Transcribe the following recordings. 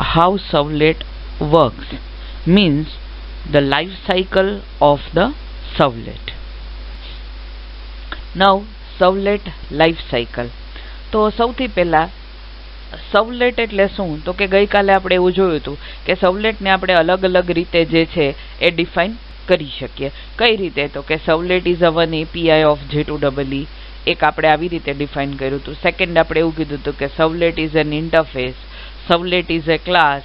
how servlet works, means the life cycle of the servlet. Now servlet life cycle. તો સૌથી પહેલા સર્વલેટ એટલે શું? તો કે ગઈકાલે આપણે એવું જોયું હતું કે સર્વલેટને આપણે અલગ અલગ રીતે જે છે એ ડિફાઇન કરી શકીએ. કઈ રીતે? તો કે servlet is a one API of J2EE. એક આપણે આવી રીતે ડિફાઇન કર્યું હતું. સેકન્ડ આપણે એવું કીધું હતું કે servlet is an interface, servlet is a class,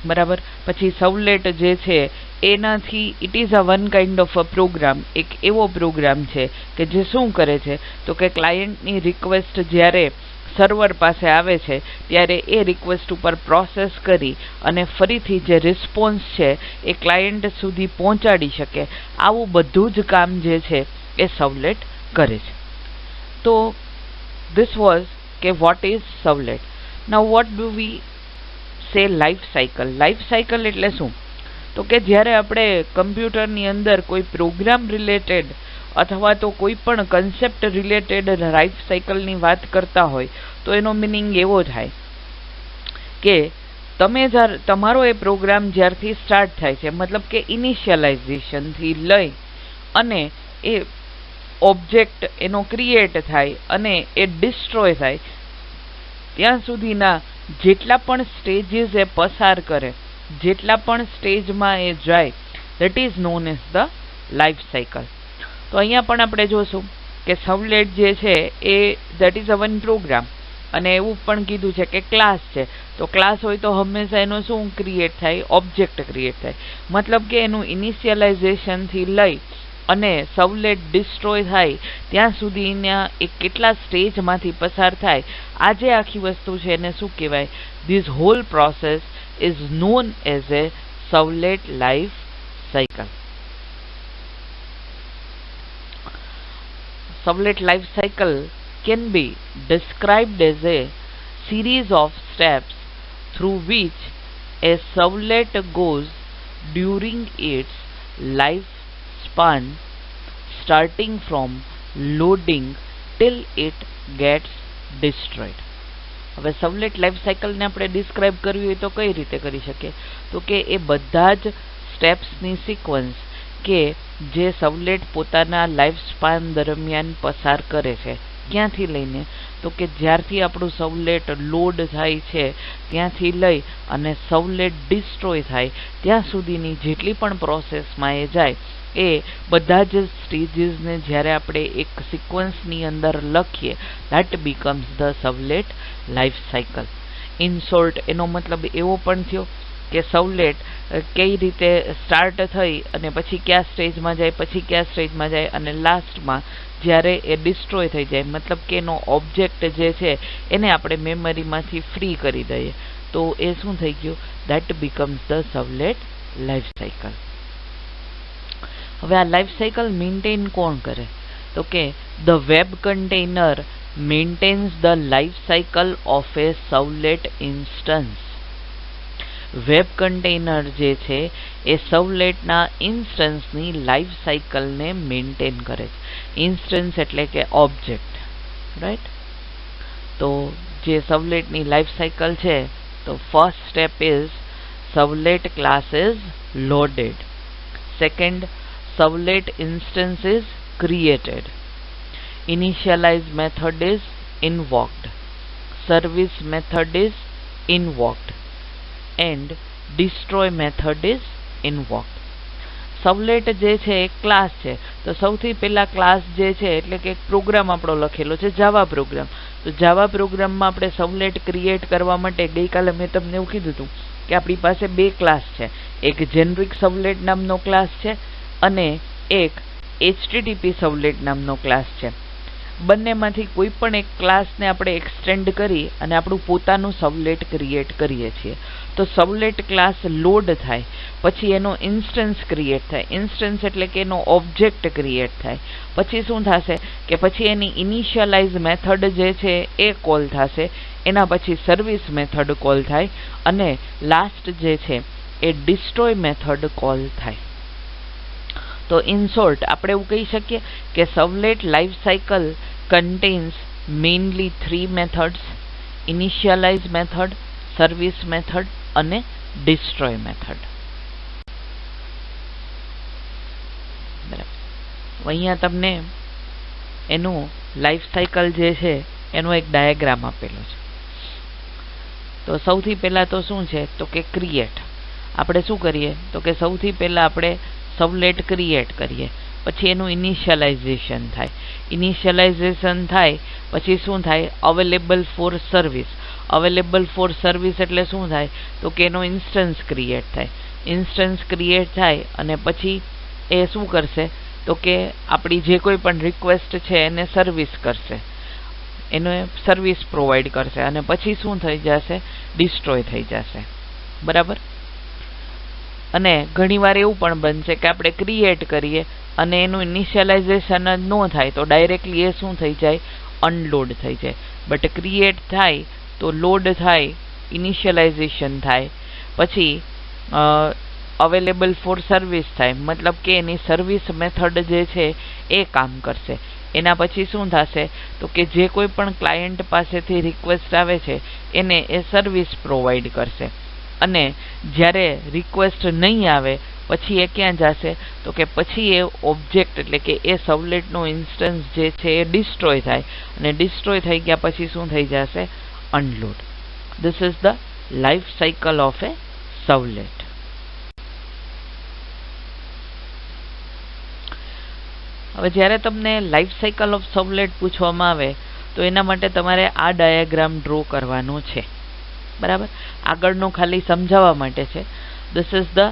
બરાબર. પછી સર્વલેટ જે છે એનાથી it is a one kind of a program, એક એવો પ્રોગ્રામ છે કે જે શું કરે છે તો કે ક્લાયન્ટની રિક્વેસ્ટ જ્યારે સર્વર પાસે આવે છે ત્યારે એ રિક્વેસ્ટ ઉપર પ્રોસેસ કરી અને ફરીથી જે રિસ્પોન્સ છે એ ક્લાયન્ટ સુધી પહોંચાડી શકે, આવું બધું જ કામ જે છે એ સર્વલેટ કરે છે. તો ધીસ વોઝ કે what is servlet. Now what do we say life cycle. Life cycle એટલે શું? તો કે જ્યારે આપણે કમ્પ્યુટરની અંદર કોઈ પ્રોગ્રામ રિલેટેડ અથવા તો કોઈ પણ કન્સેપ્ટ રિલેટેડ લાઈફ સાયકલની વાત કરતા હોય તો એનો મિનિંગ એવો થાય કે તમે જ્યારે તમારો એ પ્રોગ્રામ જ્યારથી સ્ટાર્ટ થાય છે, મતલબ કે ઇનિશિયલાઇઝેશનથી લઈ અને એ ઓબ્જેક્ટ એનો ક્રિએટ થાય અને એ ડિસ્ટ્રોય થાય ત્યાં સુધીના જેટલા પણ સ્ટેજીસ એ પસાર કરે, જેટલા પણ સ્ટેજમાં એ જાય, that is known as the life cycle. તો અહીંયા પણ આપણે જોશું કે સર્વલેટ જે છે એ that is a one program, અને એવું પણ કીધું છે કે ક્લાસ છે. તો ક્લાસ હોય તો હંમેશા એનો શું ક્રિએટ થાય? ઓબ્જેક્ટ ક્રિએટ થાય. મતલબ કે એનું ઇનિશિયલાઇઝેશનથી લઈ અને સર્વલેટ ડિસ્ટ્રોય થાય ત્યાં સુધીના એ કેટલા સ્ટેજમાંથી પસાર થાય, આ જે આખી વસ્તુ છે એને શું કહેવાય? This whole process is known as a servlet life cycle. Servlet life cycle can be described as a series of steps through which a servlet goes during its lifespan, starting from loading till it gets destroyed. હવે સર્વલેટ life સાયકલને આપણે describe કરવી હોય તો કઈ રીતે કરી શકીએ? તો કે એ બધા જ સ્ટેપ્સની સિક્વન્સ કે જે સર્વલેટ પોતાના લાઈફ સ્પાન દરમિયાન પસાર કરે છે, ક્યાંથી લઈને તો કે જ્યારથી આપણું સર્વલેટ લોડ થાય છે ત્યાંથી લઈ અને સર્વલેટ ડિસ્ટ્રોય થાય ત્યાં સુધીની જેટલી પણ પ્રોસેસમાં એ જાય એ બધા જ સ્ટેજીસને જ્યારે આપણે એક સિક્વન્સની અંદર લખીએ, that becomes the servlet life cycle. In short એનો મતલબ એવો પણ થયો કે સર્વલેટ કઈ રીતે સ્ટાર્ટ થઈ અને પછી કયા સ્ટેજમાં જાય, પછી કયા સ્ટેજમાં જાય અને લાસ્ટમાં જ્યારે એ ડિસ્ટ્રોય થઈ જાય, મતલબ કે એનો ઓબ્જેક્ટ જે છે એને આપણે મેમરીમાંથી ફ્રી કરી દઈએ, તો એ શું થઈ ગયું? That becomes the servlet life cycle. હવે આ લાઈફ સાયકલ મેન્ટેન કોણ કરે? તો કે the web container maintains the life cycle of a servlet instance. Web container જે છે એ સર્વલેટના ઇન્સ્ટન્સની લાઈફ સાયકલને મેન્ટેન કરે છે. ઇન્સ્ટન્સ એટલે કે ઓબ્જેક્ટ, રાઈટ? તો જે સર્વલેટની લાઈફ સાયકલ છે તો first step is servlet class is loaded. Second, servlet instance is created. Initialize method is invoked. Service method is invoked. And destroy method is invoked. સર્વલેટ જે છે એક ક્લાસ છે, તો સૌથી પહેલા ક્લાસ જે છે એટલે કે એક પ્રોગ્રામ આપણો લખેલો છે, જાવા પ્રોગ્રામ. તો જાવા પ્રોગ્રામમાં આપણે સર્વલેટ ક્રિએટ કરવા માટે ગઈકાલે મેં તમને એવું કીધું હતું કે આપણી પાસે બે ક્લાસ છે. એક જેનરિક સર્વલેટ નામનો ક્લાસ છે અને એક HTTP સર્વલેટ નામનો ક્લાસ છે. બંનેમાંથી કોઈ પણ એક ક્લાસને આપણે એક્સટેન્ડ કરી અને આપણું પોતાનું સર્વલેટ ક્રિએટ કરીએ છીએ. તો સર્વલેટ ક્લાસ લોડ થાય પછી એનો ઇન્સ્ટન્સ ક્રિએટ થાય. ઇન્સ્ટન્સ એટલે કે એનો ઓબ્જેક્ટ ક્રિએટ થાય. પછી શું થશે કે પછી એની ઇનિશિયલાઇઝ મેથડ જે છે એ કોલ થશે. એના પછી સર્વિસ મેથડ કોલ થાય અને લાસ્ટ જે છે એ ડિસ્ટ્રોય મેથડ કોલ થાય. તો ઇન શોર્ટ આપણે એવું કહી શકીએ કે servlet life cycle contains mainly 3 methods: initialize method, service method અને ડિસ્ટ્રોય મેથડ. બરાબર. અહીંયા તમને એનું લાઈફ સાયકલ જે છે એનો એક ડાયાગ્રામ આપેલો છે. તો સૌથી પહેલા તો શું છે તો કે ક્રિએટ. આપણે શું કરીએ તો કે સૌથી પહેલા આપણે સર્વલેટ ક્રિએટ કરીએ, પછી એનું ઇનિશિયલાઇઝેશન થાય. ઇનિશિયલાઇઝેશન થાય પછી શું થાય, available four service. Available four service એટલે શું થાય તો કે એનો ઇન્સ્ટન્સ ક્રિએટ થાય. ઇન્સ્ટન્સ ક્રિએટ થાય અને પછી એ શું કરશે તો કે આપણી જે કોઈ પણ રિક્વેસ્ટ છે એને સર્વિસ કરશે, એને સર્વિસ પ્રોવાઈડ કરશે અને પછી શું થઈ જશે, ડિસ્ટ્રોય થઈ જશે. બરાબર. અને ઘણીવાર એવું પણ બનશે કે આપણે ક્રિએટ કરીએ અને એનું ઇનિશિયલાઇઝેશન જ ન થાય તો ડાયરેક્ટલી એ શું થઈ જાય, અનલોડ થઈ જાય. બટ ક્રિએટ થાય તો લોડ થાય, ઇનિશિયલાઇઝેશન થાય, પછી અવેલેબલ ફોર સર્વિસ થાય, મતલબ કે એની સર્વિસ મેથડ જે છે એ કામ કરશે. એના પછી શું થશે તો કે જે કોઈ પણ ક્લાયન્ટ પાસેથી રિક્વેસ્ટ આવે છે એને એ સર્વિસ પ્રોવાઈડ કરશે. અને જ્યારે રિક્વેસ્ટ નહીં આવે પછી એ ક્યાં જશે તો કે પછી એ ઓબ્જેક્ટ એટલે કે એ સર્વલેટનો ઇન્સ્ટન્સ જે છે એ ડિસ્ટ્રોય થાય અને ડિસ્ટ્રોય થઈ ગયા પછી શું થઈ જશે, unload. This is the life cycle of a servlet. હવે જ્યારે તમને લાઈફ સાયકલ ઓફ સર્વલેટ પૂછવામાં આવે તો એના માટે તમારે આ ડાયાગ્રામ ડ્રો કરવાનો છે. બરાબર. આગળનો ખાલી સમજાવવા માટે છે. This is the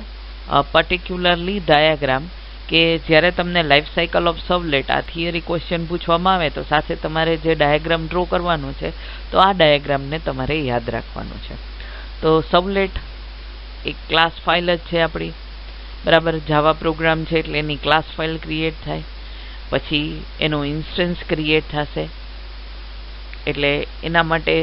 particularly diagram કે જ્યારે તમને લાઈફ સાયકલ ઓફ સર્વલેટ આ થિયરી ક્વેશ્ચન પૂછવામાં આવે તો સાથે તમારે જે ડાયાગ્રામ ડ્રો કરવાનો છે તો આ ડાયાગ્રામને તમારે યાદ રાખવાનું છે. તો સર્વલેટ એક ક્લાસ ફાઇલ જ છે આપણી. બરાબર. જાવા પ્રોગ્રામ છે એટલે એની ક્લાસ ફાઇલ ક્રિએટ થાય, પછી એનો ઇન્સ્ટન્સ ક્રિએટ થશે એટલે એના માટે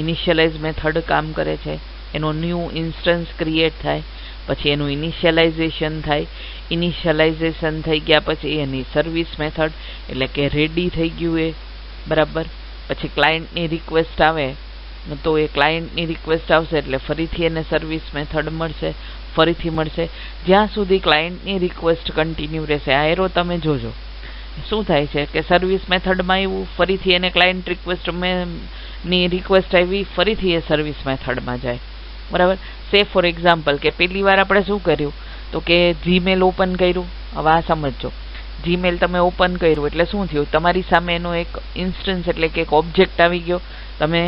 ઇનિશિયલાઇઝ મેથડ કામ કરે છે. એનો ન્યૂ ઇન્સ્ટન્સ ક્રિએટ થાય, પછી એનું ઇનિશિયલાઇઝેશન થાય. ઇનિશિયલાઇઝેશન થઈ ગયા પછી એની સર્વિસ મેથડ એટલે કે રેડી થઈ ગયું એ. બરાબર. પછી ક્લાયન્ટની રિક્વેસ્ટ આવે તો એ ક્લાયન્ટની રિક્વેસ્ટ આવશે એટલે ફરીથી એને સર્વિસ મેથડ મળશે, ફરીથી મળશે જ્યાં સુધી ક્લાયન્ટની રિક્વેસ્ટ કન્ટિન્યુ રહેશે. આ એરો તમે જોજો શું થાય છે કે સર્વિસ મેથડમાં આવ્યું, ફરીથી એને ક્લાયન્ટ ની રિક્વેસ્ટ આવી, ફરીથી એ સર્વિસ મેથડમાં જાય. બરાબર. સે ફોર એક્ઝામ્પલ કે પહેલી વાર આપણે શું કર્યું તો કે જીમેલ ઓપન કર્યું. હવે આ સમજો, જીમેલ તમે ઓપન કર્યું એટલે શું થયું, તમારી સામે એનો એક ઇન્સ્ટન્સ એટલે કે એક ઓબ્જેક્ટ આવી ગયો. તમે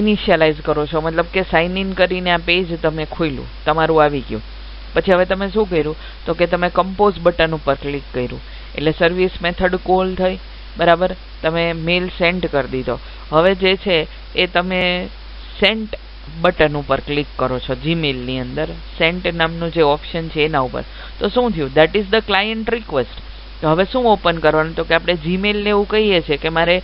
ઇનિશિયલાઇઝ કરો છો, મતલબ કે સાઇન ઇન કરીને આ પેજ તમે ખોલ્યું, તમારું આવી ગયું. પછી હવે તમે શું કર્યું તો કે તમે કમ્પોઝ બટન ઉપર ક્લિક કર્યું એટલે સર્વિસ મેથડ કોલ થઈ. બરાબર. તમે મેલ સેન્ડ કરી દીધો. હવે જે છે એ તમે સેન્ટ બટન ઉપર ક્લિક કરો છો જીમેલની અંદર, સેન્ટ નામનું જે ઓપ્શન છે એના ઉપર. તો શું થયું, that is the client request. તો હવે શું ઓપન કરવાનું તો કે આપણે જીમેલને એવું કહીએ છીએ કે મારે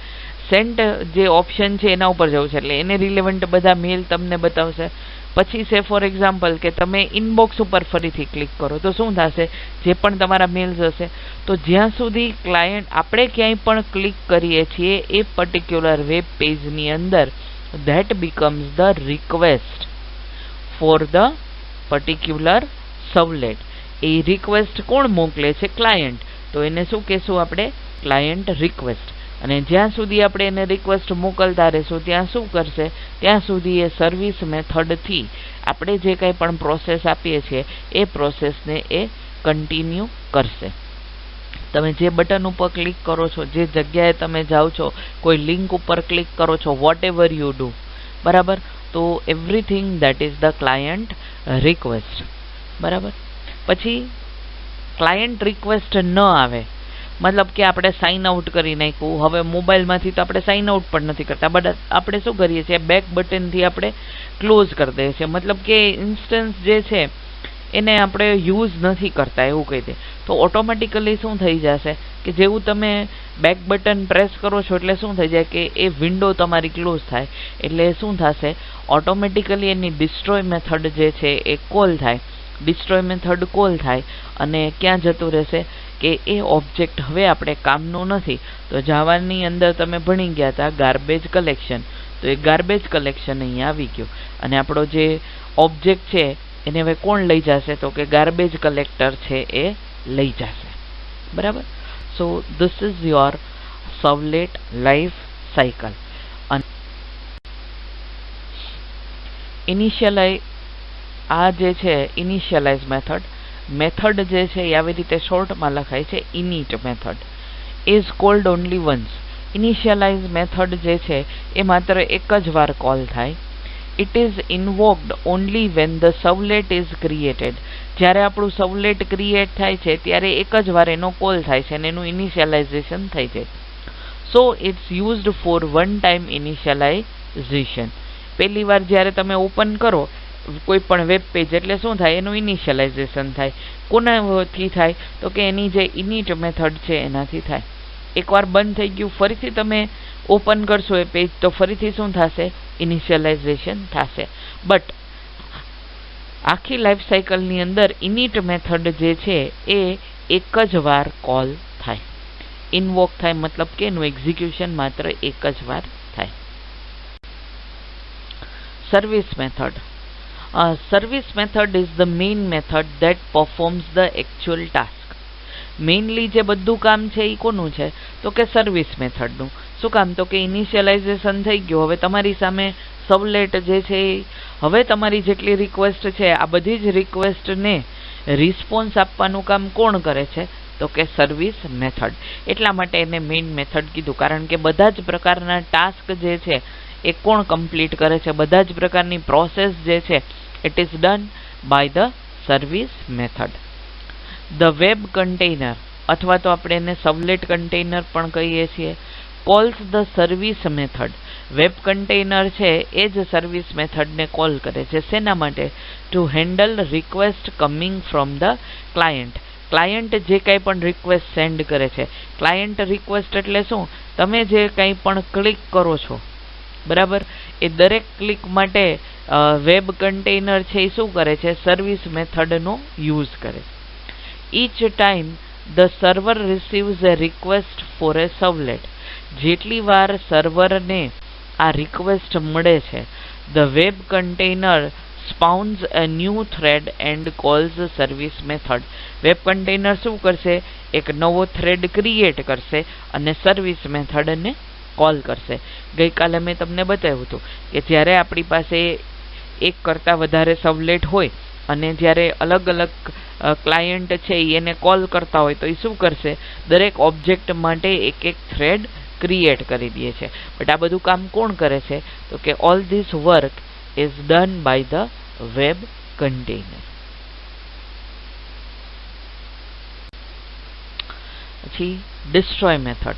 સેન્ટ જે ઓપ્શન છે એના ઉપર જવું છે એટલે એને રિલેવન્ટ બધા મેલ તમને બતાવશે. પછી સે ફોર એક્ઝામ્પલ કે તમે ઇનબોક્સ ઉપર ફરીથી ક્લિક કરો તો શું થશે, જે પણ તમારા મેલ્સ હશે તો જ્યાં સુધી ક્લાયન્ટ આપણે ક્યાંય પણ ક્લિક કરીએ છીએ એ પર્ટિક્યુલર વેબ પેજની અંદર that becomes the request for the particular servlet. A request કોણ મોકલે છે, ક્લાયન્ટ. તો એને શું કહેશું આપણે, ક્લાયન્ટ રિક્વેસ્ટ. અને જ્યાં સુધી આપણે એને રિક્વેસ્ટ મોકલતા રહેશું ત્યાં શું કરશે, ત્યાં સુધી એ સર્વિસ મેથડથી આપણે જે કંઈ પણ પ્રોસેસ આપીએ છીએ એ પ્રોસેસને એ કન્ટિન્યુ કરશે. તમે જે બટન ઉપર ક્લિક કરો છો, જે જગ્યાએ તમે જાઓ છો, કોઈ લિંક ઉપર ક્લિક કરો છો, વોટ એવર યુ ડુ. બરાબર. તો everything that is the client request. બરાબર. પછી ક્લાયન્ટ રિક્વેસ્ટ ન આવે મતલબ કે આપણે સાઇન આઉટ કરી નાખ્યું. હવે મોબાઈલમાંથી તો આપણે સાઇન આઉટ પણ નથી કરતા, બટ આપણે શું કરીએ છીએ, બેક બટનથી આપણે ક્લોઝ કરી દઈએ છીએ. મતલબ કે ઇન્સ્ટન્સ જે છે એને આપણે યુઝ નથી કરતા એવું કહી દે. તો ઓટોમેટિકલી શું થઈ જશે કે જેવું તમે બેક બટન પ્રેસ કરો છો એટલે શું થઈ જાય કે એ વિન્ડો તમારી ક્લોઝ થાય. એટલે શું થશે, ઓટોમેટિકલી એની ડિસ્ટ્રોય મેથડ જે છે એ કોલ થાય. ડિસ્ટ્રોય મેથડ કોલ થાય અને ક્યાં જતું રહેશે કે એ ઓબ્જેક્ટ હવે આપણે કામનું નથી. તો જાવાની અંદર તમે ભણી ગયા હતા ગાર્બેજ કલેક્શન. તો એ ગાર્બેજ કલેક્શન અહીંયા આવી ગયું અને આપણો જે ઓબ્જેક્ટ છે એને હવે કોણ લઈ જશે તો કે ગાર્બેજ કલેક્ટર છે એ લઈ જશે. બરાબર. So this is your servlet life cycle. અને ઇનિશિયલાઇઝ આ જે છે ઇનિશિયલાઇઝ મેથડ જે છે એ આવી રીતે શોર્ટમાં લખાય છે init method is called only once. Initialize method જે છે એ માત્ર એક જ વાર કોલ થાય. It is invoked only when the servlet is created. જ્યારે આપણું સર્વલેટ ક્રિએટ થાય છે ત્યારે એક જ વાર એનો કોલ થાય છે અને એનું ઇનિશિયલાઇઝેશન થઈ જાય. So it's used for one time initialization. પહેલી વાર જ્યારે તમે ઓપન કરો કોઈ પણ વેબ પેજ એટલે શું થાય એનું ઇનિશિયલાઇઝેશન થાય. કોનાથી થાય તો કે એની જે ઇનિટ મેથડ છે એનાથી થાય. એકવાર બંધ થઈ ગયું ફરીથી તમે ઓપન કરશો એ પેજ તો ફરીથી શું થશે ઇનિશિયલાઇઝેશન થશે. બટ આખી લાઈફ સાયકલની અંદર ઇનિટ મેથડ જે છે એ એક જ વાર કોલ થાય, ઇન્વોક થાય, મતલબ કે એનું એક્ઝિક્યુશન માત્ર એક જ વાર થાય. Service method. Service method is the main method that performs the actual task. Mainly જે બધું કામ છે એ કોનું છે તો કે સર્વિસ મેથડનું. શું કામ તો કે ઇનિશિયલાઇઝેશન થઈ ગયું, હવે તમારી સામે સર્વલેટ જે છે હવે તમારી જેટલી રિક્વેસ્ટ છે આ બધી જ રિક્વેસ્ટને રિસ્પોન્સ આપવાનું કામ કોણ કરે છે તો કે સર્વિસ મેથડ. એટલા માટે એને મેઇન મેથડ કીધું, કારણ કે બધા જ પ્રકારના ટાસ્ક જે છે એ કોણ કમ્પ્લીટ કરે છે, બધા જ પ્રકારની પ્રોસેસ જે છે it is done by the service method. The web container અથવા તો આપણે એને સર્વલેટ કન્ટેનર પણ કહીએ છીએ calls the service method. Web container છે એ જ સર્વિસ મેથડને કોલ કરે છે. શેના માટે? Two handle request coming from the client. Client જે કંઈ પણ રિક્વેસ્ટ સેન્ડ કરે છે, ક્લાયન્ટ રિક્વેસ્ટ એટલે શું? તમે જે કંઈ પણ ક્લિક કરો છો બરાબર, એ દરેક ક્લિક માટે વેબ કન્ટેનર છે એ શું કરે છે? સર્વિસ મેથડનો યુઝ કરે છે. each time the server receives a request for a servlet. જેટલી વાર સર્વરને આ રિક્વેસ્ટ મળે છે the web container spawns a new thread and calls the service method. Web container શું કરશે? એક નવો થ્રેડ ક્રિએટ કરશે અને સર્વિસ મેથડને કોલ કરશે. ગઈકાલે મેં તમને બતાવ્યું હતું કે જ્યારે આપણી પાસે એક કરતાં વધારે સર્વલેટ હોય અને જ્યારે અલગ અલગ ક્લાયન્ટ છે એને કોલ કરતા હોય તો એ શું કરશે? દરેક ઓબ્જેક્ટ માટે એક એક થ્રેડ ક્રિએટ કરી દે છે. બટ આ બધું કામ કોણ કરે છે તો કે all this work is done by the web container. પછી destroy method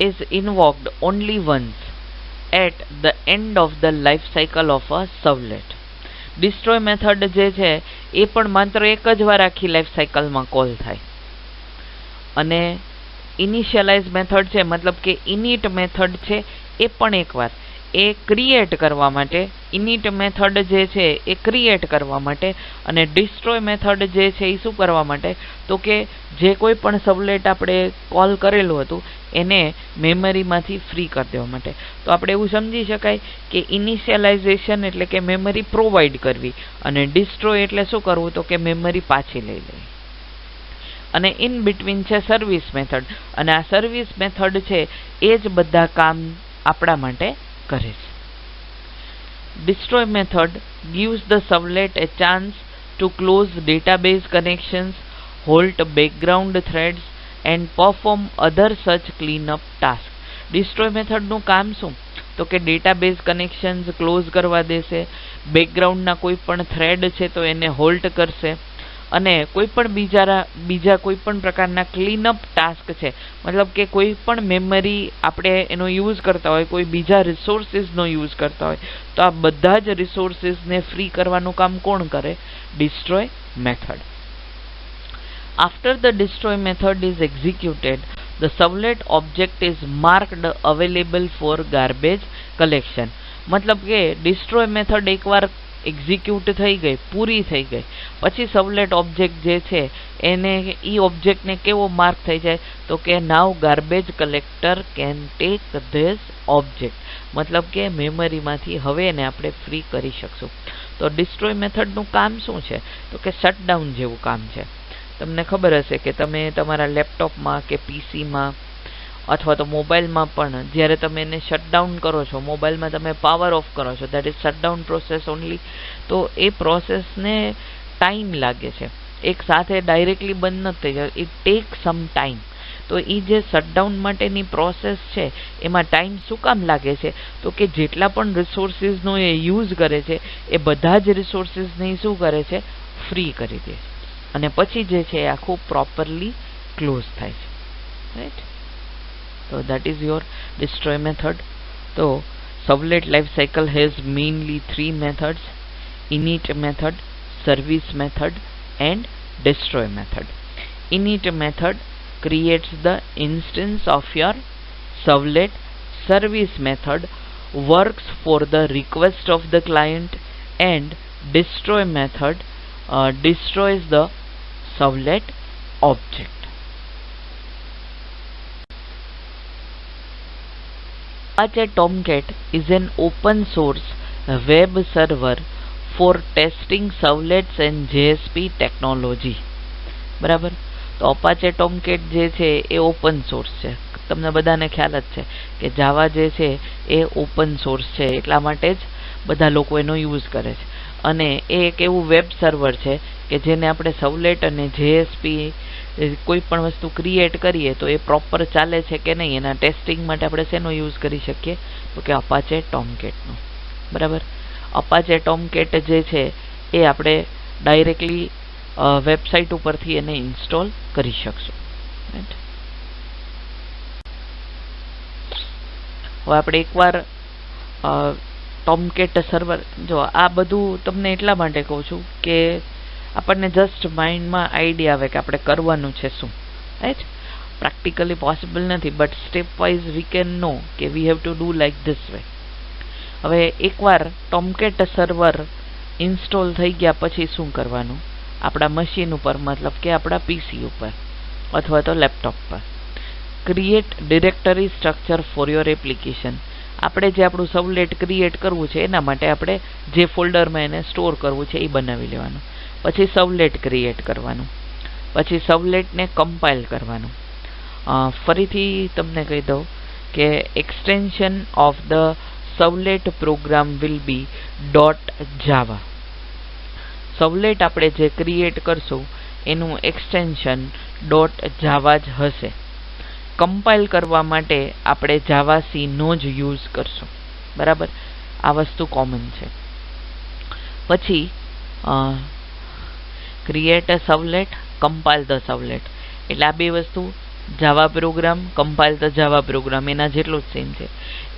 is invoked only once at the end of the life cycle of a servlet. destroy method જે છે એ પણ માત્ર એક જ વાર આખી લાઈફ સાયકલમાં કોલ થાય. અને ઇનિશિયલાઇઝ મેથડ છે મતલબ કે ઇનિટ મેથડ છે એ પણ એકવાર એ ક્રિએટ કરવા માટે, ઇનિટ મેથડ જે છે એ ક્રિએટ કરવા માટે અને ડિસ્ટ્રોય મેથડ જે છે એ શું કરવા માટે તો કે જે કોઈ પણ સર્વલેટ આપણે કોલ કરેલું હતું એને મેમરીમાંથી ફ્રી કરી દેવા માટે. તો આપણે એવું સમજી શકાય કે ઇનિશિયલાઇઝેશન એટલે કે મેમરી પ્રોવાઈડ કરવી અને ડિસ્ટ્રોય એટલે શું કરવું તો કે મેમરી પાછી લઈ લેવી. અને ઇન બિટવીન છે સર્વિસ મેથડ, અને આ સર્વિસ મેથડ છે એ જ બધા કામ આપણા માટે કરે છે. destroy method gives the servlet a chance to close database connections, halt background threads and perform other such cleanup tasks. destroy method નું કામ શું તો કે ડેટાબેઝ કનેક્શન્સ ક્લોઝ કરવા દેશે, બેકગ્રાઉન્ડના કોઈ પણ થ્રેડ છે તો એને હોલ્ટ કરશે અને કોઈ પણ બીજા કોઈ પણ પ્રકારના ક્લીનઅપ ટાસ્ક છે, મતલબ કે કોઈ પણ મેમરી આપણે એનો યુઝ કરતા હોય, કોઈ બીજા રિસોર્સિસનો યુઝ કરતા હોય તો આ બધા જ રિસોર્સિસને ફ્રી કરવાનું કામ કોણ કરે? destroy method. After the destroy method is executed, the servlet object is marked available for garbage collection. મતલબ કે destroy method એકવાર એક્ઝિક્યુટ થઈ ગઈ, પૂરી થઈ ગઈ, પછી સર્વલેટ ઓબ્જેક્ટ જે છે એને ઈ ઓબ્જેક્ટને કેવો માર્ક થઈ જાય તો કે now garbage collector can take this object, મતલબ કે મેમરીમાંથી હવે એને આપણે ફ્રી કરી શકશું. તો ડિસ્ટ્રોય મેથડનું કામ શું છે તો કે શટડાઉન જેવું કામ છે. તમને ખબર હશે કે તમે તમારા લેપટોપમાં કે પીસીમાં અથવા તો મોબાઈલમાં પણ જ્યારે તમે એને શટડાઉન કરો છો, મોબાઈલમાં તમે પાવર ઓફ કરો છો, that is shutdown process only. તો એ પ્રોસેસને ટાઈમ લાગે છે, એક સાથે ડાયરેક્ટલી બંધ નથી થઈ જાય, ઇટ ટેક સમ ટાઈમ. તો એ જે શટડાઉન માટેની પ્રોસેસ છે એમાં ટાઈમ શું કામ લાગે છે તો કે જેટલા પણ રિસોર્સિસનો એ યુઝ કરે છે એ બધા જ રિસોર્સિસને શું કરે છે, ફ્રી કરી દે છે, અને પછી જે છે એ આખું પ્રોપરલી ક્લોઝ થાય છે. Right? So that is your destroy method. So servlet life cycle has mainly 3 methods: init method, service method and destroy method. Init method creates the instance of your servlet. Service method works for the request of the client, and destroy method destroys the servlet object. Apache Tomcat is an open source web server for testing servlets and JSP technology. બરાબર? તો Apache Tomcat જે છે એ open source છે. તમને બધાને ખ્યાલ જ છે કે જાવા જે છે એ ઓપન સોર્સ છે, એટલા માટે જ બધા લોકો એનો યુઝ કરે છે. અને એ એક એવું વેબ સર્વર છે કે જેને આપણે સર્વલેટ અને JSP કોઈ પણ વસ્તુ ક્રિએટ કરીએ તો એ પ્રોપર ચાલે છે કે નહીં, એના ટેસ્ટિંગ માટે આપણે શેનો યુઝ કરી શકીએ તો કે અપાચે ટોમકેટનો. બરાબર? અપાચે ટોમકેટ જે છે એ આપણે ડાયરેક્ટલી વેબસાઇટ ઉપરથી એને ઇન્સ્ટોલ કરી શકશું. રાઈટ? હવે આપણે એકવાર ટોમકેટ સર્વર, જો આ બધું તમને એટલા માટે કહું છું કે આપણને જસ્ટ માઇન્ડમાં આઈડિયા આવે કે આપણે કરવાનું છે શું. રાઈટ? પ્રેક્ટિકલી પોસિબલ નથી, but step wise we can know કે we have to do like this way. હવે એકવાર ટોમકેટ સર્વર ઇન્સ્ટોલ થઈ ગયા પછી શું કરવાનું, આપણા મશીન ઉપર, મતલબ કે આપણા પીસી ઉપર અથવા તો લેપટોપ પર create directory structure for your application. આપણે જે આપણું સર્વલેટ ક્રિએટ કરવું છે એના માટે આપણે જે ફોલ્ડરમાં એને સ્ટોર કરવું છે એ બનાવી લેવાનું. પછી સર્વલેટ ક્રિએટ કરવાનું, પછી સર્વલેટને કમ્પાઇલ કરવાનું. ફરીથી તમને કહી દઉં કે extension of the servlet program will be .java. Servlet આપણે જે ક્રિએટ કરશું એનું એક્સટેન્શન .java જ હશે. કમ્પાઇલ કરવા માટે આપણે જાવા સી નો જ યુઝ કરશું. બરાબર? આ વસ્તુ કોમન છે. પછી ક્રિએટ અ સર્વલેટ, કમ્પાઇલ ધ સર્વલેટ, એટલે આ બે વસ્તુ Java program, compile the Java program એના જેટલું જ સેમ છે.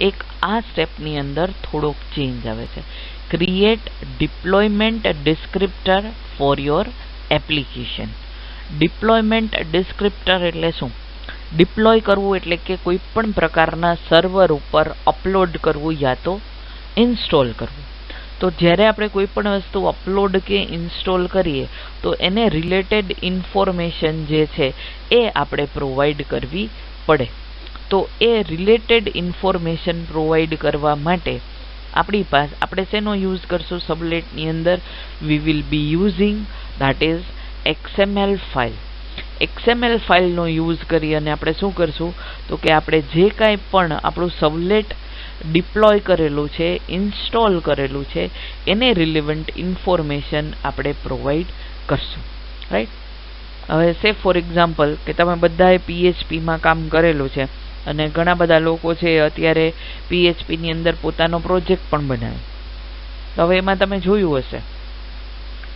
એક આ સ્ટેપની અંદર થોડોક ચેન્જ આવે છે. Create deployment descriptor for your application. Deployment descriptor એટલે શું? ડિપ્લોય કરવું એટલે કે કોઈ પણ પ્રકારના સર્વર ઉપર અપલોડ કરવું યા તો ઇન્સ્ટોલ કરવું. તો જ્યારે આપણે કોઈ પણ વસ્તુ અપલોડ કે ઇન્સ્ટોલ કરીએ તો એને રિલેટેડ ઇન્ફોર્મેશન જે છે એ આપણે પ્રોવાઈડ કરવી પડે. તો એ રિલેટેડ ઇન્ફોર્મેશન પ્રોવાઈડ કરવા માટે આપણી પાસે આપણે શેનો યુઝ કરશું સર્વલેટની અંદર? We will be using that is XML file. XML ફાઇલનો યુઝ કરી અને આપણે શું કરશું તો કે આપણે જે કાંઈ પણ આપણું સર્વલેટ ડિપ્લોય કરેલું છે, ઇન્સ્ટોલ કરેલું છે, એને રિલેવન્ટ ઇન્ફોર્મેશન આપણે પ્રોવાઈડ કરશું. રાઈટ? હવે સે ફોર એક્ઝામ્પલ કે તમે બધાએ PHPમાં કામ કરેલું છે અને ઘણા બધા લોકો છે અત્યારે PHPની અંદર પોતાનો પ્રોજેક્ટ પણ બનાવે. તો હવે એમાં તમે જોયું હશે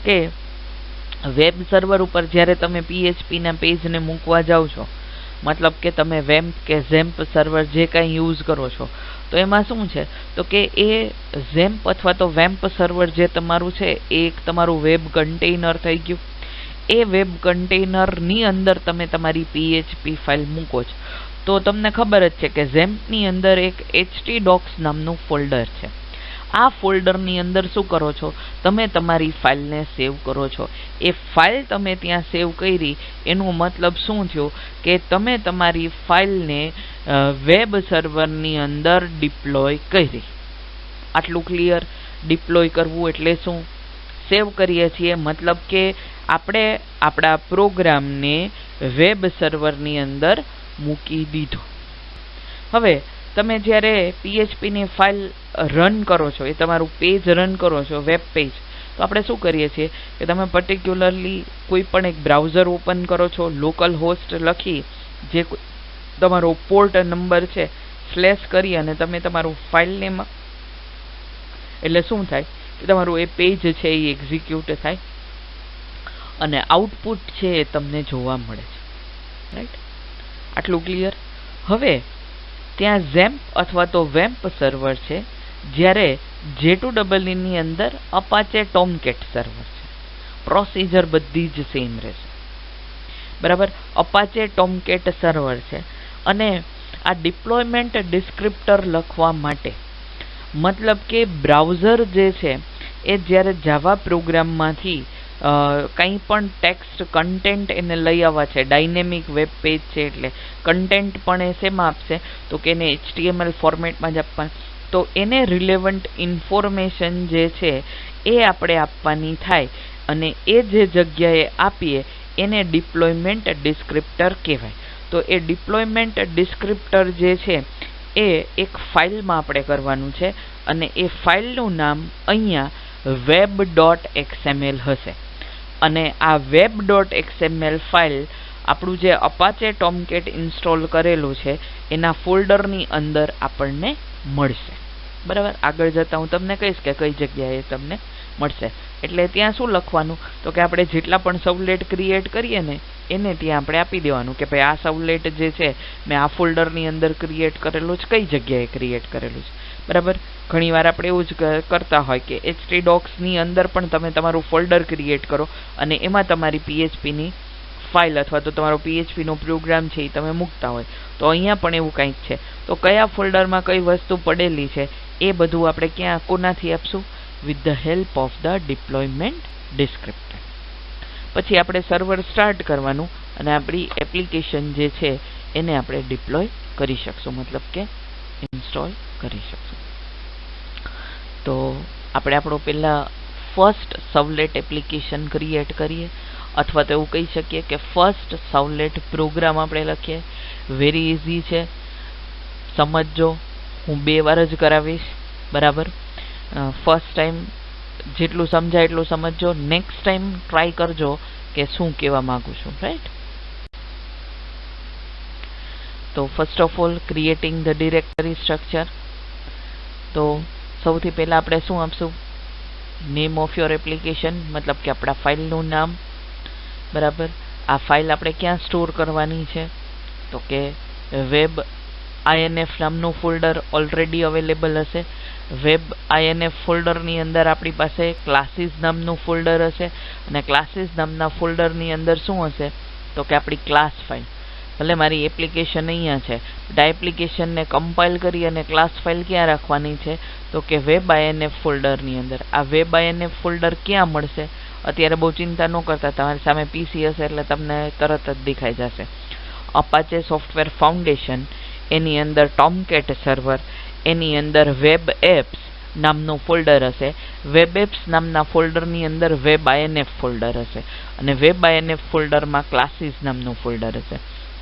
કે વેબ સર્વર ઉપર જ્યારે તમે PHPના પેજને મૂકવા જાઓ છો, મતલબ કે તમે વેમ્પ કે ઝેમ્પ સર્વર જે કાંઈ યુઝ કરો છો, તો એમાં શું છે તો કે એ ઝેમ્પ અથવા તો વેમ્પ સર્વર જે તમારું છે એ એક તમારું વેબ કન્ટેનર થઈ ગયું. એ વેબ કન્ટેનરની અંદર તમે તમારી PHP ફાઇલ મૂકો છો. તો તમને ખબર જ છે કે ઝેમ્પની અંદર એક htdocs નામનું ફોલ્ડર છે. આ ફોલ્ડરની અંદર શું કરો છો, તમે તમારી ફાઇલને સેવ કરો છો. એ ફાઇલ તમે ત્યાં સેવ કરી એનું મતલબ શું થયું કે તમે તમારી ફાઇલને વેબ સર્વરની અંદર ડિપ્લોય કરી. આટલું ક્લિયર? ડિપ્લોય કરવું એટલે શું? સેવ કરીએ છીએ મતલબ કે આપણે આપણા પ્રોગ્રામને વેબ સર્વરની અંદર મૂકી દીધો. હવે તમે જ્યારે PHPની ફાઇલ રન કરો છો, એ તમારું પેજ રન કરો છો, વેબ પેજ, તો આપણે શું કરીએ છીએ કે તમે પર્ટિક્યુલરલી કોઈ પણ એક બ્રાઉઝર ઓપન કરો છો, લોકલ હોસ્ટ લખી, જે તમારો પોર્ટ નંબર છે સ્લેશ કરી અને તમે તમારું ફાઇલ નેમ, એટલે શું થાય કે તમારું એ પેજ છે એ એક્ઝિક્યુટ થાય અને આઉટપુટ છે એ તમને જોવા મળે છે. રાઈટ? આટલું ક્લિયર? હવે ત્યાં ઝેમ્પ અથવા તો વેમ્પ સર્વર છે, જ્યારે J2EE ની અંદર અપાચે ટોમકેટ સર્વર છે. પ્રોસિજર બધી જ સેમ રહેશે. બરાબર? અપાચે ટોમકેટ સર્વર છે અને આ ડિપ્લોયમેન્ટ ડિસ્ક્રિપ્ટર લખવા માટે મતલબ કે બ્રાઉઝર જે છે એ જ્યારે જાવા પ્રોગ્રામમાંથી કંઈ પણ ટેક્સ્ટ કન્ટેન્ટ એને લઈ આવવા છે, ડાયનેમિક વેબ પેજ છે એટલે કન્ટેન્ટ પણ એ શેમાં આપશે તો કે એને HTML ફોર્મેટમાં જ આપવા. તો એને રિલેવન્ટ ઇન્ફોર્મેશન જે છે એ આપણે આપવાની થાય અને એ જે જગ્યાએ આપીએ એને ડિપ્લોયમેન્ટ ડિસ્ક્રિપ્ટર કહેવાય. તો એ ડિપ્લોયમેન્ટ ડિસ્ક્રિપ્ટર જે છે એ એક ફાઇલમાં આપણે કરવાનું છે અને એ ફાઇલનું નામ અહીંયા web.xml હશે. અને આ web.xml ફાઇલ આપણું જે અપાચે ટોમકેટ ઇન્સ્ટોલ કરેલું છે એના ફોલ્ડરની અંદર આપણને મળશે. બરાબર? આગળ જતાં હું તમને કહીશ કે કઈ જગ્યાએ તમને મળશે. એટલે ત્યાં શું લખવાનું તો કે આપણે જેટલા પણ સર્વલેટ ક્રિએટ કરીએ ને એને ત્યાં આપણે આપી દેવાનું કે ભાઈ આ સર્વલેટ જે છે મેં આ ફોલ્ડરની અંદર ક્રિએટ કરેલું છે, કઈ જગ્યાએ ક્રિએટ કરેલું છે. બરાબર? ઘણીવાર આપણે એવું જ કરતા હોય કે htdocsની અંદર પણ તમે તમારું ફોલ્ડર ક્રિએટ કરો અને એમાં તમારી PHPની ફાઇલ અથવા તો તમારો PHPનો પ્રોગ્રામ છે એ તમે મૂકતા હોય. તો અહીંયા પણ એવું કંઈક છે. તો કયા ફોલ્ડરમાં કઈ વસ્તુ પડેલી છે એ બધું આપણે ક્યાં કોનાથી આપશું? With the help of the deployment descriptor. પછી આપણે સર્વર સ્ટાર્ટ કરવાનું અને આપણી એપ્લિકેશન જે છે એને આપણે ડિપ્લોય કરી શકશું, મતલબ કે ઇન્સ્ટોલ કરી શકશું. તો આપણે આપણો પહેલાં ફર્સ્ટ સર્વલેટ એપ્લિકેશન ક્રિએટ કરીએ અથવા તો એવું કહી શકીએ કે ફર્સ્ટ સર્વલેટ પ્રોગ્રામ આપણે લખીએ. વેરી ઇઝી છે, સમજજો. હું 2 વાર જ કરાવીશ. બરાબર? ફર્સ્ટ ટાઈમ જેટલું સમજાય એટલું સમજજો. નેક્સ્ટ ટાઈમ ટ્રાય કરજો કે શું કહેવા માગું છું. રાઈટ? તો first of all creating the directory structure. તો સૌથી પહેલાં આપણે શું આપશું? નેમ ઓફ યોર એપ્લિકેશન, મતલબ કે આપણા ફાઇલનું નામ. બરાબર? આ ફાઇલ આપણે ક્યાં સ્ટોર કરવાની છે તો કે વેબ INF નામનું ફોલ્ડર ઓલરેડી અવેલેબલ હશે. વેબ INF ફોલ્ડરની અંદર આપણી પાસે ક્લાસીસ નામનું ફોલ્ડર હશે અને ક્લાસીસ નામના ફોલ્ડરની અંદર શું હશે તો કે આપણી ક્લાસ ફાઇલ. ભલે મારી એપ્લિકેશન અહીંયા છે, બટ આ એપ્લિકેશનને કમ્પાઇલ કરી અને ક્લાસ ફાઇલ ક્યાં રાખવાની છે તો કે વેબ INF ફોલ્ડરની અંદર. આ વેબ INF ફોલ્ડર ક્યાં મળશે? અત્યારે બહુ ચિંતા ન કરતા, તમારી સામે PC હશે એટલે તમને તરત જ દેખાઈ જશે. અપાચે સોફ્ટવેર ફાઉન્ડેશન, એની અંદર ટોમકેટ સર્વર, એની અંદર વેબ એપ્સ નામનું ફોલ્ડર હશે. વેબ એપ્સ નામના ફોલ્ડરની અંદર વેબ INF ફોલ્ડર હશે અને વેબ INF ફોલ્ડરમાં ક્લાસીસ નામનું ફોલ્ડર હશે.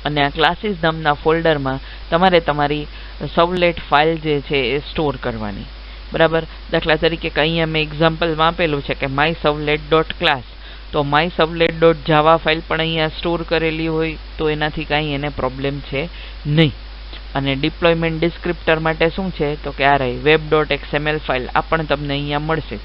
અને આ ક્લાસીસ નામના ફોલ્ડરમાં તમારે તમારી સર્વલેટ ફાઇલ જે છે એ સ્ટોર કરવાની. બરાબર? દાખલા તરીકે અહીંયા મેં એક્ઝામ્પલમાં આપેલું છે કે myservlet.class, તો myservlet.java ફાઇલ પણ અહીંયા સ્ટોર કરેલી હોય તો એનાથી કાંઈ એને પ્રોબ્લેમ છે નહીં. અને ડિપ્લોયમેન્ટ ડિસ્ક્રિપ્ટર માટે શું છે તો કે આ રહી web.xml ફાઇલ, આ પણ તમને અહીંયા મળશે.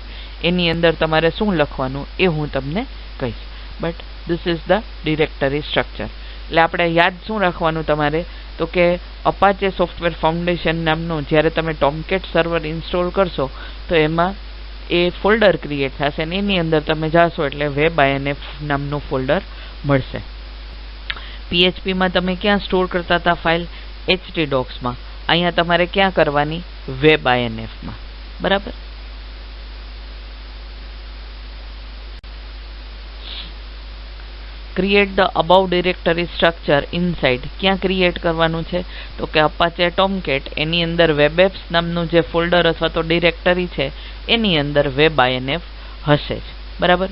એની અંદર તમારે શું લખવાનું એ હું તમને કહીશ. But this is the directory structure. એટલે આપણે યાદ શું રાખવાનું તમારે તો કે અપાચે સોફ્ટવેર ફાઉન્ડેશન નામનું જ્યારે તમે ટોમકેટ સર્વર ઇન્સ્ટોલ કરશો તો એમાં એ ફોલ્ડર ક્રિએટ થશે અને એની અંદર તમે જાશો એટલે વેબ INF નામનું ફોલ્ડર મળશે. PHPમાં તમે ક્યાં સ્ટોર કરતા હતા ફાઇલ? htdocsમાં. અહીંયા તમારે ક્યાં કરવાની? વેબ INFમાં. બરાબર? Create the about directory structure inside. ક્યાં ક્રિએટ કરવાનું છે? તો કે અપાચે ટોમકેટ એની અંદર વેબ એપ્સ નામનું જે ફોલ્ડર અથવા તો ડિરેક્ટરી છે એની અંદર વેબ આઈએનએફ હશે જ. બરાબર.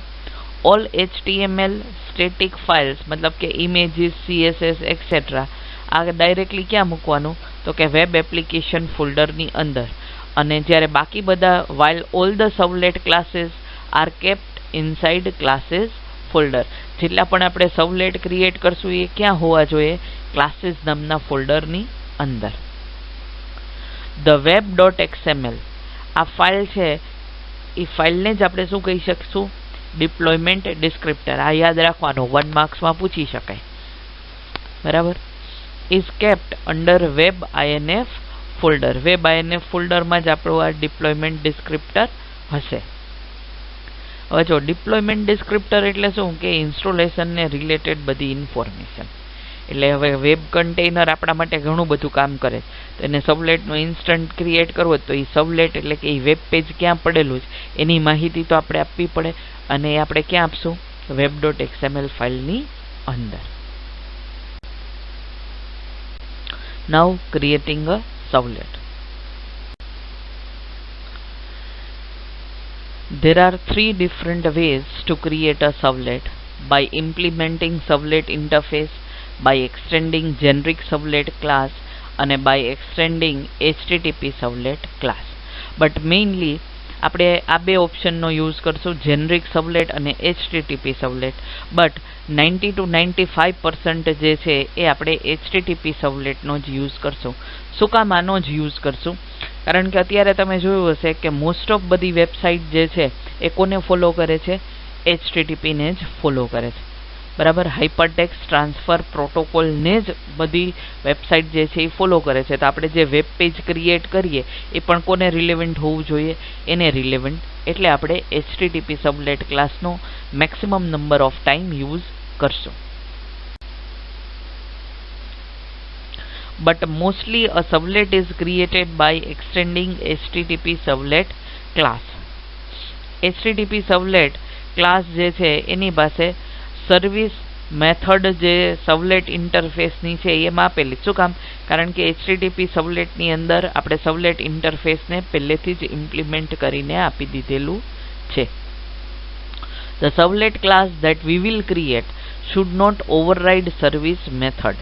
ઓલ HTML સ્ટેટિક ફાઇલ્સ મતલબ કે ઇમેજીસ, CSS એક્સેટ્રા આ ડાયરેક્ટલી ક્યાં મૂકવાનું? તો કે વેબ એપ્લિકેશન ફોલ્ડરની અંદર. અને જ્યારે બાકી બધા while all the servlet classes are kept inside classes folder, જેટલા પણ આપણે સર્વલેટ ક્રિએટ કરશું એ ક્યાં હોવા જોઈએ? ક્લાસીસ નામના ફોલ્ડરની અંદર. ધ web.xml આ ફાઇલ છે એ ફાઇલને જ આપણે શું કહી શકશું? Deployment descriptor. આ યાદ રાખવાનું, 1 માર્ક્સમાં પૂછી શકાય. બરાબર. Is kept under web INF folder. Web INF ફોલ્ડરમાં જ આપણું આ ડિપ્લોયમેન્ટ ડિસ્ક્રિપ્ટર હશે. હવે જો ડિપ્લોયમેન્ટ ડિસ્ક્રિપ્ટર એટલે શું? કે ઇન્સ્ટોલેશનને રિલેટેડ બધી ઇન્ફોર્મેશન. એટલે હવે વેબ કન્ટેનર આપણા માટે ઘણું બધું કામ કરે. તો એને સર્વલેટનો ઇન્સ્ટન્ટ ક્રિએટ કરવો તો એ સર્વલેટ એટલે કે એ વેબ પેજ ક્યાં પડેલું છે એની માહિતી તો આપણે આપવી પડે. અને એ આપણે ક્યાં આપશું? web.xml ફાઇલની અંદર. Now creating a servlet. There are 3 different ways to create a servlet: by implementing servlet interface, by extending generic servlet class, and by extending HTTP servlet class. But mainly આપણે આ બે ઓપ્શનનો યુઝ કરશું, generic સર્વલેટ અને HTTP સર્વલેટ. But 90 to 95% જે છે એ આપણે HTTP સર્વલેટનો જ use કરશું. શું કામ આનો જ યુઝ કરશું? કારણ કે અત્યારે તમે જોયું હશે કે મોસ્ટ ઓફ બધી વેબસાઇટ જે છે એ કોને ફોલો કરે છે? HTTP ને જ ફોલો કરે છે. બરાબર. હાઇપરટેક્સ્ટ ટ્રાન્સફર પ્રોટોકોલને જ બધી વેબસાઇટ જે છે એ ફોલો કરે છે. તો આપણે જે વેબ પેજ ક્રિએટ કરીએ એ પણ કોને રિલેવન્ટ હોવું જોઈએ? એને રિલેવન્ટ. એટલે આપણે HTTP સર્વલેટ ક્લાસનો maximum number of time use કરશું. But mostly a servlet is created by extending HTTP servlet class. HTTP servlet class જે છે એની પાસે સર્વિસ મેથડ જે સર્વલેટ ઇન્ટરફેસની છે એમાં આપેલી. શું કામ? કારણ કે HTTP સર્વલેટની અંદર આપણે સર્વલેટ ઇન્ટરફેસને પહેલેથી જ ઇમ્પ્લિમેન્ટ કરીને આપી દીધેલું છે. The servlet class that we will create should not override service method.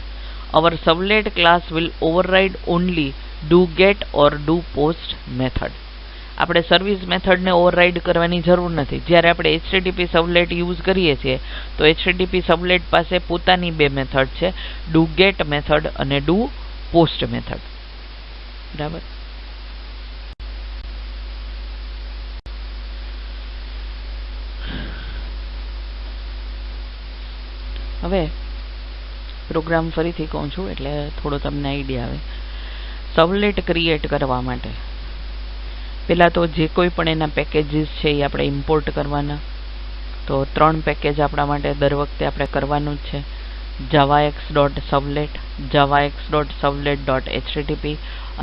Our servlet class will override only doGet or doPost method. આપણે સર્વિસ મેથડને ઓવરરાઇડ કરવાની જરૂર નથી. જ્યારે આપણે HTTP સર્વલેટ યુઝ કરીએ છીએ તો HTTP સર્વલેટ પાસે પોતાની બે મેથડ છે, doGet મેથડ અને doPost મેથડ. બરાબર. હવે પ્રોગ્રામ ફરીથી કહું છું એટલે થોડો તમને આઈડિયા આવે. સર્વલેટ ક્રિએટ કરવા માટે પહેલાં તો જે કોઈ પણ એના પેકેજીસ છે એ આપણે ઇમ્પોર્ટ કરવાના. તો 3 પેકેજ આપણા માટે દર વખતે આપણે કરવાનું જ છે. javax.servlet, javax.servlet.http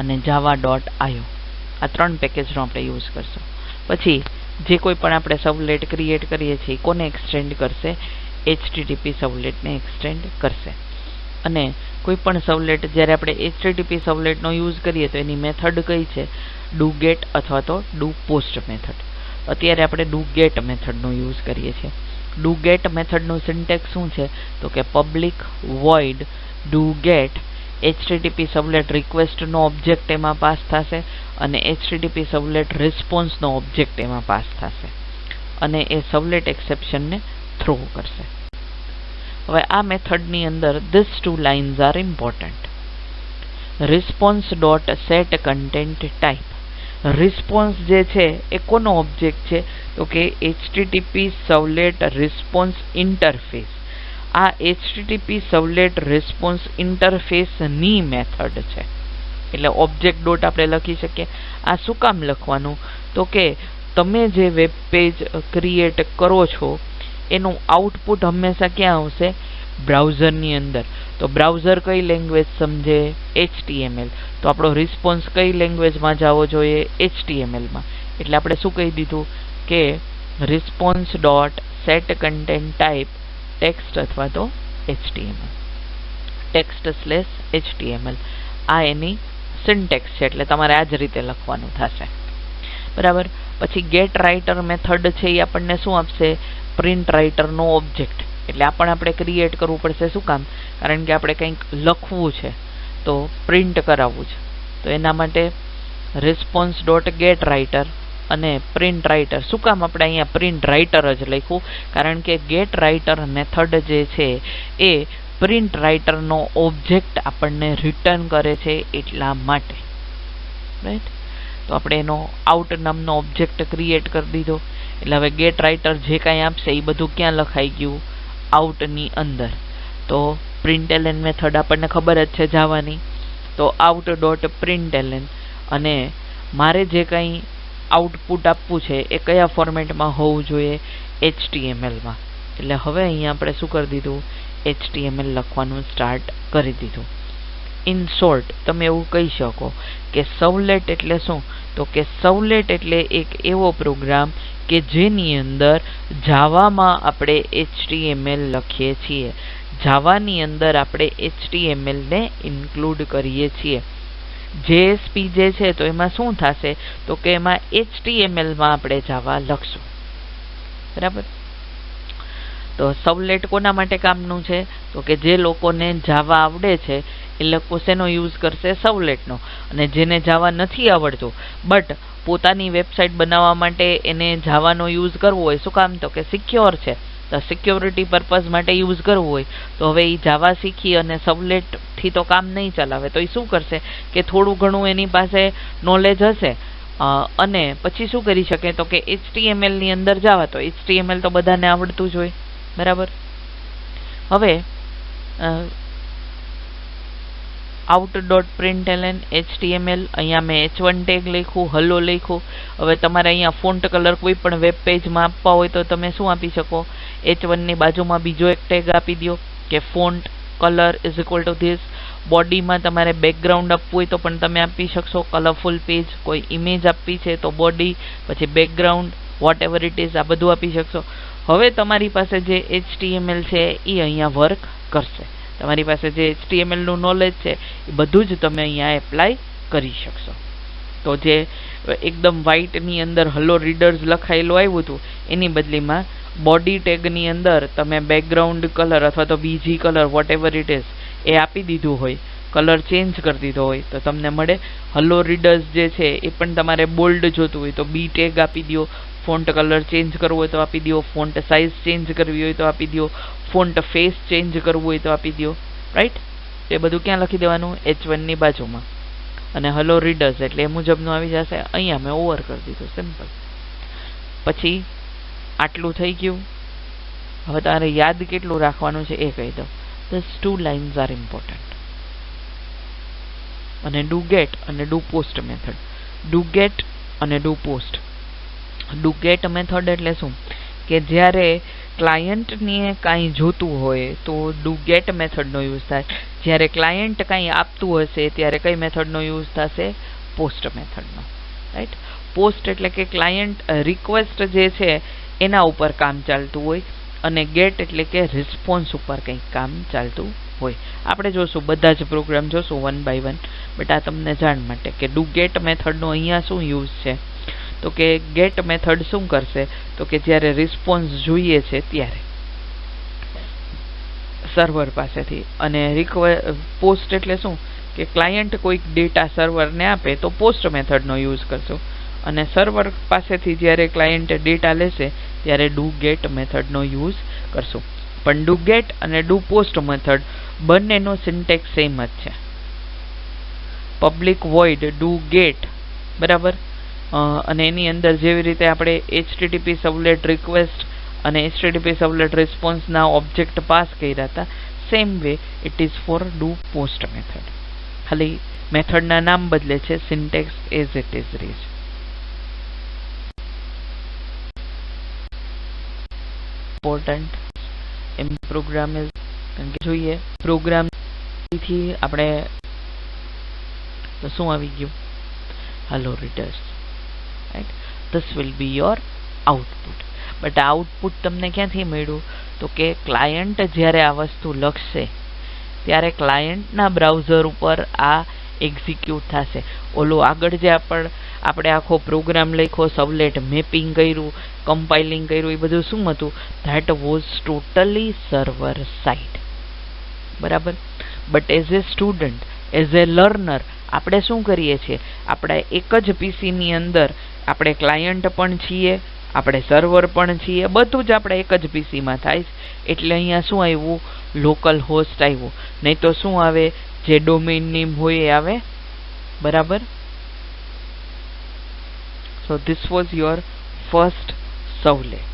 અને java.io. આ 3 પેકેજનો આપણે યુઝ કરશું. પછી જે કોઈ પણ આપણે સર્વલેટ ક્રિએટ કરીએ છીએ કોને એક્સટેન્ડ કરશે? HTTP સર્વલેટને એક્સટેન્ડ કરશે. અને કોઈ પણ સર્વલેટ જ્યારે આપણે HTTP સર્વલેટનો યુઝ કરીએ તો એની મેથડ કઈ છે? doGet અથવા તો doPost મેથડ. અત્યારે આપણે doGet મેથડનો યુઝ કરીએ છીએ. doGet મેથડનું સિન્ટેક્સ શું છે? તો કે public void doGet HTTP servlet રિક્વેસ્ટનો ઓબ્જેક્ટ એમાં પાસ થશે અને HTTP સર્વલેટ રિસ્પોન્સનો ઓબ્જેક્ટ એમાં પાસ થશે અને એ સર્વલેટ એક્સેપ્શનને થ્રો કરશે. હવે આ મેથડની અંદર this 2 lines are important. response.setContentType. Response જે છે એ કોનો ઓબ્જેક્ટ છે? તો કે HTTP સર્વલેટ રિસ્પોન્સ ઇન્ટરફેસ. આ HTTP સર્વલેટ રિસ્પોન્સ ઇન્ટરફેસની મેથડ છે. એટલે ઓબ્જેક્ટ ડોટ આપણે લખી શકીએ. આ શું કામ લખવાનું? તો કે તમે જે વેબ પેજ ક્રિએટ કરો છો એનું આઉટપુટ હંમેશા ક્યાં આવશે? બ્રાઉઝરની અંદર. તો બ્રાઉઝર કઈ લેંગ્વેજ સમજે? HTML. તો આપણો રિસ્પોન્સ કઈ લેંગ્વેજમાં જવો જોઈએ? HTMLમાં. એટલે આપણે શું કહી દીધું કે response.setContentType ટેક્સ્ટ અથવા તો HTML. text/HTML આ એની સિન્ટેક્સ છે, એટલે તમારે આ જ રીતે લખવાનું થશે. બરાબર. પછી ગેટ રાઇટર મેથડ છે એ આપણને શું આપશે? પ્રિન્ટ રાઇટરનો ઓબ્જેક્ટ. એટલે આ પણ આપણે ક્રિએટ કરવું પડશે. શું કામ? કારણ કે આપણે કંઈક લખવું છે તો પ્રિન્ટ કરાવવું છે, તો એના માટે response.getWriter અને પ્રિન્ટ રાઇટર. શું કામ આપણે અહીંયા પ્રિન્ટ રાઇટર જ લખ્યું? કારણ કે ગેટ રાઇટર મેથડ જે છે એ પ્રિન્ટ રાઇટરનો ઓબ્જેક્ટ આપણને રિટર્ન કરે છે એટલા માટે. રાઈટ. તો આપણે એનો આઉટ નામનો ઓબ્જેક્ટ ક્રિએટ કરી દીધો. એટલે હવે ગેટ રાઇટર જે કાંઈ આપશે એ બધું ક્યાં લખાઈ ગયું? આઉટની અંદર. તો println મેથડ આપણને ખબર જ છે જાવાની. તો out.println અને મારે જે કંઈ આઉટપુટ આપવું છે એ કયા ફોર્મેટમાં હોવું જોઈએ? HTML માં. એટલે હવે અહીંયા આપણે શું કરી દીધું? HTML લખવાનું સ્ટાર્ટ કરી દીધું. ઇન શોર્ટ તમે એવું કહી શકો કે સર્વલેટ એટલે શું? તો કે સર્વલેટ એટલે એક એવો પ્રોગ્રામ કે જેની અંદર જાવામાં આપણે HTML લખીએ છીએ. જાવાની અંદર આપણે HTML ને ઇન્ક્લુડ કરીએ છીએ. JSP જે છે તો એમાં શું થશે? તો કે એમાં HTML માં આપણે જાવા લખશું. બરાબર. તો સર્વલેટ કોના માટે કામનું છે? તો કે જે લોકોને જાવા આવડે છે એ લોકો શેનો યુઝ કરશે? સર્વલેટનો. અને જેને જાવા નથી આવડતું બટ પોતાની વેબસાઇટ બનાવવા માટે એને જાવાનો યુઝ કરવો હોય, શું કામ? તો કે સિક્યોર છે, તો સિક્યોરિટી પર્પઝ માટે યુઝ કરવું હોય, તો હવે એ જાવા શીખી અને સર્વલેટથી તો કામ નહીં ચલાવે. તો એ શું કરશે કે થોડું ઘણું એની પાસે નોલેજ હશે અને પછી શું કરી શકે? તો કે HTML ની અંદર જાવા. તો HTML તો બધાને આવડતું જ હોય. બરાબર. હવે out.println HTML અહીંયા મેં h1 ટેગ લખ્યું, હલો લખ્યું. હવે તમારે અહીંયા ફોન્ટ કલર કોઈ પણ વેબ પેજમાં આપવા હોય તો તમે શું આપી શકો? h1 ની બાજુમાં બીજો એક ટેગ આપી દો કે ફોન્ટ કલર = ધીસ. બોડીમાં તમારે બેકગ્રાઉન્ડ આપવું હોય તો પણ તમે આપી શકશો, કલરફુલ પેજ. કોઈ ઇમેજ આપવી છે તો બોડી, પછી background, whatever it is, આ બધું આપી શકશો. હવે તમારી પાસે જે HTML છે એ અહીંયા વર્ક કરશે. તમારી પાસે જે HTML નું નોલેજ છે એ બધું જ તમે અહીંયા એપ્લાય કરી શકશો. તો જે એકદમ વ્હાઇટ ની અંદર હલો રીડર્સ લખાયેલું આવ્યું હતું એની બદલીમાં બોડી ટેગની અંદર તમે બેકગ્રાઉન્ડ કલર અથવા તો બીજી colour whatever it is એ આપી દીધું હોય, કલર ચેન્જ કરી દીધો હોય, તો તમને મળે હલો રીડર્સ જે છે એ પણ તમારે બોલ્ડ જોતું હોય તો બી ટેગ આપી દો. ફોન્ટ કલર ચેન્જ કરવો હોય તો આપી દો. ફોન્ટ સાઇઝ ચેન્જ કરવી હોય તો આપી દો. ફોન્ટ ફેસ ચેન્જ કરવું હોય તો આપી દો. રાઈટ. એ બધું ક્યાં લખી દેવાનું? h1 ની બાજુમાં. અને હલો રીડર્સ એટલે એ મુજબનું આવી જશે. અહીંયા મેં ઓવર કરી દીધું, સિમ્પલ. પછી આટલું થઈ ગયું. હવે તમારે યાદ કેટલું રાખવાનું છે એ કહી દઉં. These 2 lines are important. અને do get અને do post method. do get અને do post. do get method એટલે શું? કે જ્યારે ક્લાયન્ટને કાંઈ જોતું હોય તો do get મેથડનો યુઝ થાય. જ્યારે ક્લાયન્ટ કાંઈ આપતું હશે ત્યારે કઈ મેથડનો યુઝ થશે? પોસ્ટ મેથડનો. રાઈટ. પોસ્ટ એટલે કે ક્લાયન્ટ રિક્વેસ્ટ જે છે એના ઉપર કામ ચાલતું હોય અને ગેટ એટલે કે રિસ્પોન્સ ઉપર કંઈક કામ ચાલતું હોય. આપણે જોશું બધા જ પ્રોગ્રામ જોશું વન બાય વન, બટ આ તમને જાણ માટે કે ડુ ગેટ મેથડનો અહીંયા શું યુઝ છે. તો કે ગેટ મેથડ શું કરશે? તો કે જ્યારે રિસ્પોન્સ જોઈએ છે ત્યારે સર્વર પાસેથી, અને પોસ્ટ એટલે શું? કે ક્લાયન્ટ કોઈક ડેટા સર્વરને આપે તો પોસ્ટ મેથડનો યુઝ કરશું, અને સર્વર પાસેથી જ્યારે ક્લાયન્ટ ડેટા લેશે ત્યારે ડુ ગેટ મેથડનો યુઝ કરશું. પણ ડુ ગેટ અને ડુ પોસ્ટ મેથડ બંનેનો સિન્ટેક્સ સેમ જ છે. પબ્લિક વોઇડ ડુ ગેટ, બરાબર. અને એની અંદર જેવી રીતે આપણે HTTP સર્વલેટ રિક્વેસ્ટ અને HTTP સર્વલેટ રિસ્પોન્સના ઓબ્જેક્ટ પાસ કર્યા હતા, same way it is for do post method. ખાલી મેથડના નામ બદલે છે, સિન્ટેક્સ એઝ ઇટ ઇઝ રીઝ. ઇમ્પોર્ટન્ટ એમ પ્રોગ્રામ જોઈએ. પ્રોગ્રામ થી આપણે તો શું આવી ગયું? hello readers. Right? This will be your output. But output તમને ક્યાંથી મળ્યું? તો કે ક્લાયન્ટ જ્યારે આ વસ્તુ લખશે ત્યારે ક્લાયન્ટના બ્રાઉઝર ઉપર આ એક્ઝિક્યુટ થશે. ઓલું આગળ જે આપણે આખો પ્રોગ્રામ લખ્યો, સર્વલેટ મેપિંગ કર્યું, કમ્પાઇલિંગ કર્યું, એ બધું શું હતું? That was totally server side. બરાબર. But as a student, as a learner, આપણે શું કરીએ છીએ? આપણે એક જ પીસીની અંદર આપણે ક્લાયન્ટ પણ છીએ, આપણે સર્વર પણ છીએ, બધું જ આપણે એક જ પીસીમાં થાય. એટલે અહીંયા શું આવ્યું? લોકલ હોસ્ટ આવ્યું. નહીં તો શું આવે? જે ડોમેઇન નેમ હોય એ આવે. બરાબર. So this was your first સર્વલેટ.